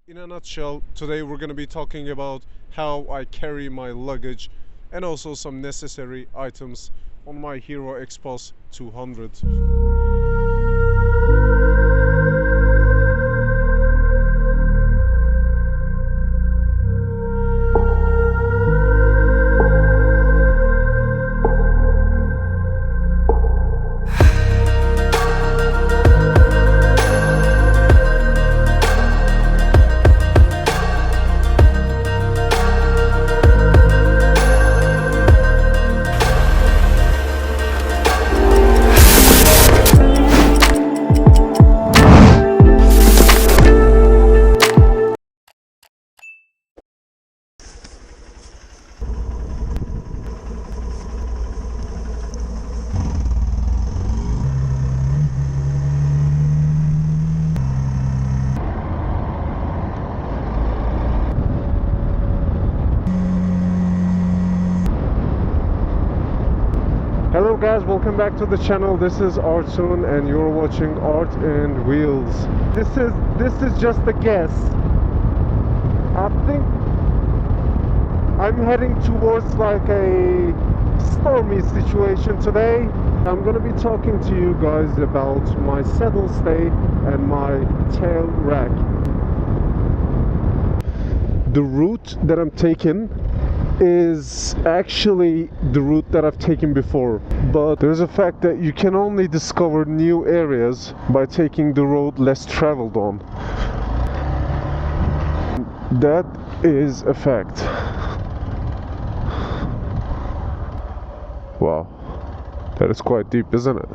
In a nutshell, today we're going to be talking about how I carry my luggage and also some necessary items on my Hero Xpulse 200. Hello guys, welcome back to the channel. This is Artun and you're watching Art and Wheels. This is just a guess. I think I'm heading towards like a stormy situation today. I'm gonna be talking to you guys about my saddle stay and my tail rack. The route that I'm taking is actually the route that I've taken before, but there's a fact that you can only discover new areas by taking the road less traveled on. That is a fact. Wow, that is quite deep, isn't it?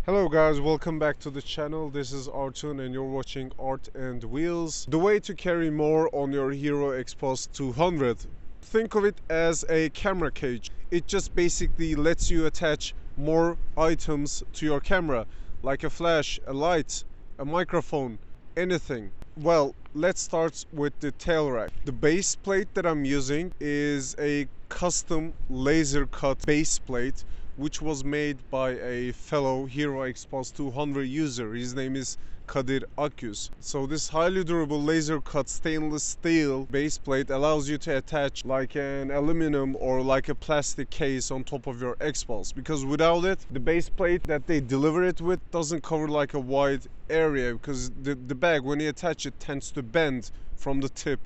Hello guys, welcome back to the channel. This is Artun and you're watching Art and Wheels. The way to carry more on your Hero Xpulse 200. think of it as a camera cage. It just basically lets you attach more items to your camera, like a flash, a light, a microphone, anything. Well, let's start with the tail rack. The base plate that I'm using is a custom laser cut base plate, which was made by a fellow Hero Xpulse 200 user. His name is Kadir Akyüz. So this highly durable laser cut stainless steel base plate allows you to attach like an aluminum or like a plastic case on top of your Xpulse, because without it, the base plate that they deliver it with doesn't cover like a wide area, because the bag, when you attach it, tends to bend from the tip.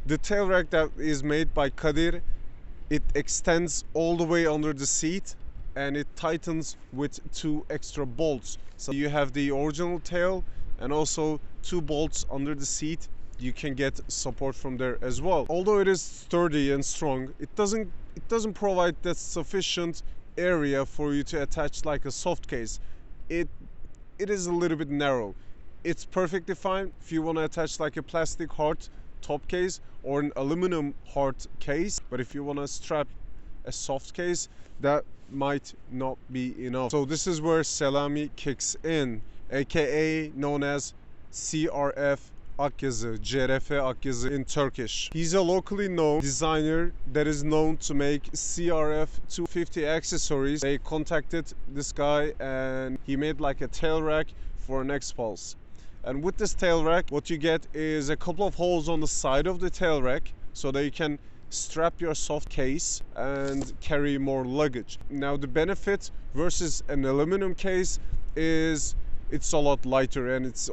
The tail rack that is made by Kadir, it extends all the way under the seat and it tightens with 2 extra bolts. So you have the original tail and also 2 bolts under the seat. You can get support from there as well. Although it is sturdy and strong, it doesn't provide that sufficient area for you to attach like a soft case. It is a little bit narrow. It's perfectly fine if you want to attach like a plastic hard top case or an aluminum hard case, but if you want to strap a soft case, that might not be enough. So this is where Selami kicks in, aka known as CRF Akyüz, CRF Akyüz in Turkish. He's a locally known designer that is known to make CRF 250 accessories. They contacted this guy and he made like a tail rack for an Xpulse. And with this tail rack, what you get is a couple of holes on the side of the tail rack so that you can strap your soft case and carry more luggage. Now the benefit versus an aluminum case is it's a lot lighter and it's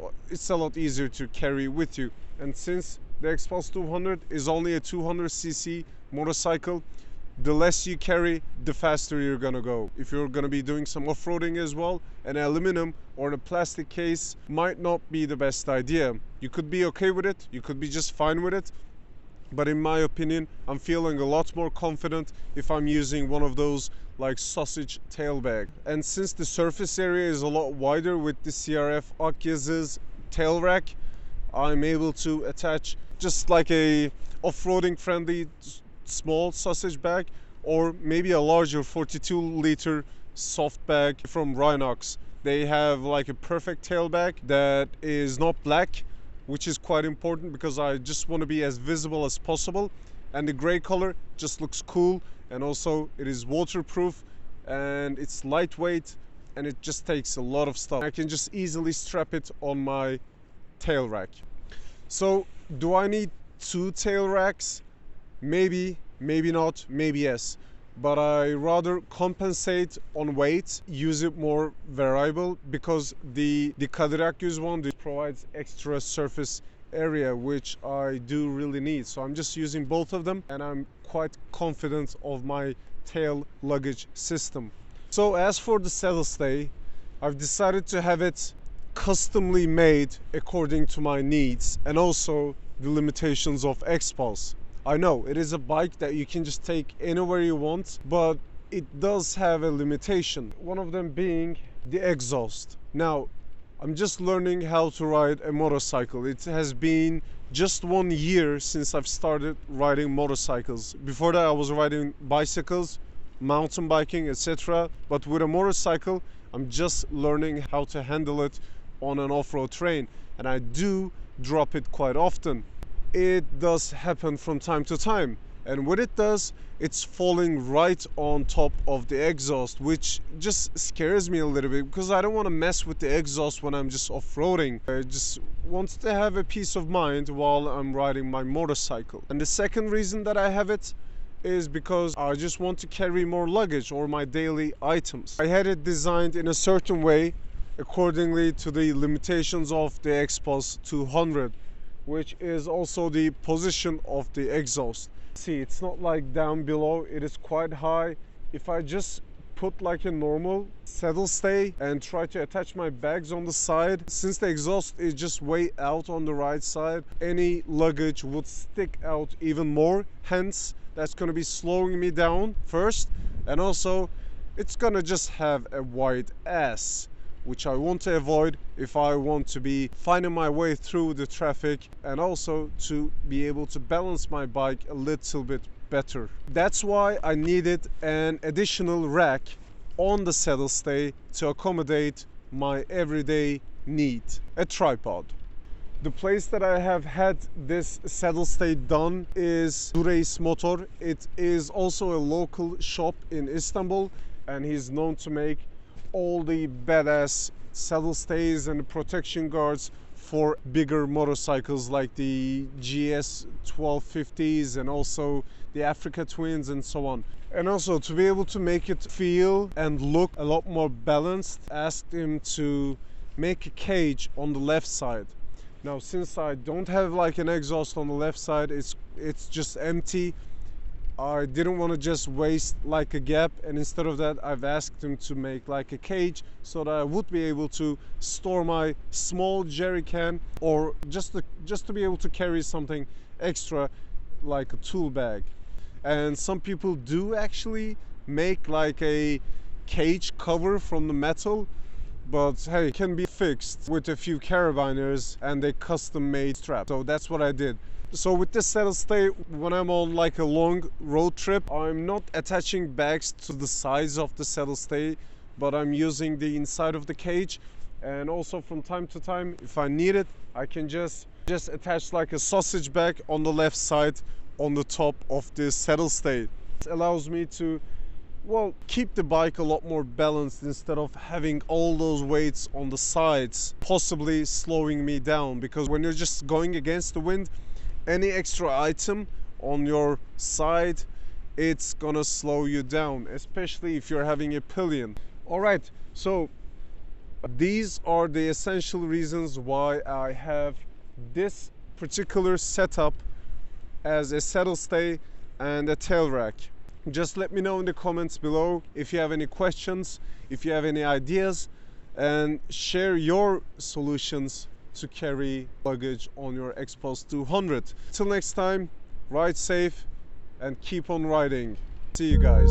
a lot easier to carry with you. And since the Xpulse 200 is only a 200cc motorcycle, the less you carry, the faster you're gonna go. If you're gonna be doing some off-roading as well, an aluminum or a plastic case might not be the best idea. You could be okay with it, you could be just fine with it, but in my opinion, I'm feeling a lot more confident if I'm using one of those like sausage tailbag. And since the surface area is a lot wider with the CRF Akyüz's tail rack, I'm able to attach just like a off-roading friendly small sausage bag, or maybe a larger 42-liter soft bag from Rhinox. They have like a perfect tail bag that is not black, which is quite important because I just want to be as visible as possible, and the gray color just looks cool, and also it is waterproof and it's lightweight and it just takes a lot of stuff. I can just easily strap it on my tail rack. So do I need 2 tail racks? Maybe, maybe not, maybe yes. But I rather compensate on weight, use it more variable, because the Kadir Akyüz one provides extra surface area, which I do really need. So I'm just using both of them and I'm quite confident of my tail luggage system. So as for the saddle stay, I've decided to have it customly made according to my needs and also the limitations of Xpulse. I know it is a bike that you can just take anywhere you want, but it does have a limitation. One of them being the exhaust. Now, I'm just learning how to ride a motorcycle. It has been just 1 year since I've started riding motorcycles. Before that, I was riding bicycles, mountain biking, etc. But with a motorcycle, I'm just learning how to handle it on an off-road terrain, and I do drop it quite often. It does happen from time to time, and when it does, it's falling right on top of the exhaust, which just scares me a little bit because I don't want to mess with the exhaust when I'm just off-roading. I just want to have a peace of mind while I'm riding my motorcycle. And the second reason that I have it is because I just want to carry more luggage or my daily items. I had it designed in a certain way accordingly to the limitations of the Xpulse 200, which is also the position of the exhaust. See, it's not like down below, it is quite high. If I just put like a normal saddle stay and try to attach my bags on the side, since the exhaust is just way out on the right side, any luggage would stick out even more. Hence, that's going to be slowing me down first, and also it's going to just have a wide ass, which I want to avoid if I want to be finding my way through the traffic, and also to be able to balance my bike a little bit better. That's why I needed an additional rack on the saddle stay to accommodate my everyday need, a tripod. The place that I have had this saddle stay done is Dureis Motor. It is also a local shop in Istanbul, and he's known to make all the badass saddle stays and protection guards for bigger motorcycles like the GS 1250s and also the Africa Twins and so on. And also, to be able to make it feel and look a lot more balanced, asked him to make a cage on the left side. Now, since I don't have like an exhaust on the left side, it's just empty. I didn't want to just waste like a gap, and instead of that I've asked him to make like a cage so that I would be able to store my small jerry can, or just to be able to carry something extra like a tool bag. And some people do actually make like a cage cover from the metal, but hey, it can be fixed with a few carabiners and a custom made strap. So that's what I did. So with this saddle stay, when I'm on like a long road trip, I'm not attaching bags to the sides of the saddle stay, but I'm using the inside of the cage. And also from time to time, if I need it, I can just attach like a sausage bag on the left side on the top of this saddle stay. It allows me to, well, keep the bike a lot more balanced instead of having all those weights on the sides, possibly slowing me down, because when you're just going against the wind, any extra item on your side, it's gonna slow you down, especially if you're having a pillion. All right, so these are the essential reasons why I have this particular setup as a saddle stay and a tail rack. Just let me know in the comments below if you have any questions, if you have any ideas, and share your solutions to carry luggage on your Xpulse 200. Till next time, ride safe and keep on riding. See you guys.